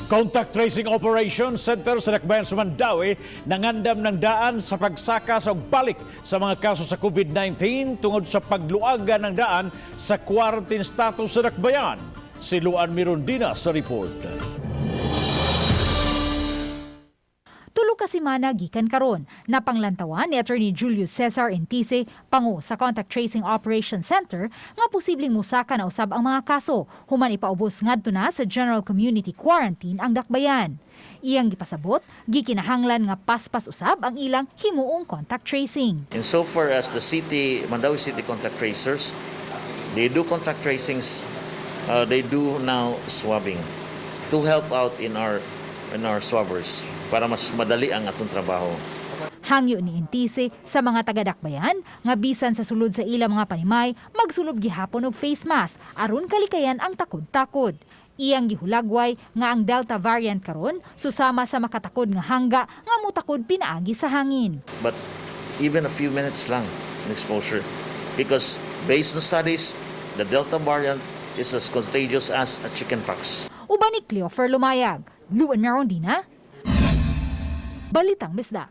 Contact Tracing Operation Center sa Dakbayan sa Mandawi nangandam ng daan sa pagsaka sa balik sa mga kaso sa COVID-19 tungod sa pagluagan ng daan sa quarantine status sa Dakbayan. Si Luan Mirondina sa report. Tulo ka semana gikan karon na panglantawan ni Attorney Julio Cesar Entice pangu sa Contact Tracing Operation Center nga posibleng musaka na usab ang mga kaso human ipaubos ngadto na sa General Community Quarantine ang Dakbayan. Iyang gipasabot gikinahanglan nga paspas usab ang ilang himuong contact tracing. And so far as the city, Mandawi City contact tracers, they do contact tracings, they do now swabbing to help out in our swabbers para mas madali ang atong trabaho. Hangyo ni Entice sa mga taga-Dakbayan nga bisan sa sulod sa ilang mga panimay magsulob gihapon og face mask aron kalikayan ang takod-takod. Iyang gihulagway nga ang Delta variant karon susama sa makatakod nga hangga nga mutakod pinaagi sa hangin. But even a few minutes lang in exposure because based on studies, the Delta variant is as contagious as a chickenpox. Uban ni Cleofer Lumayag, Luan Mirondina, Balitang Bisda.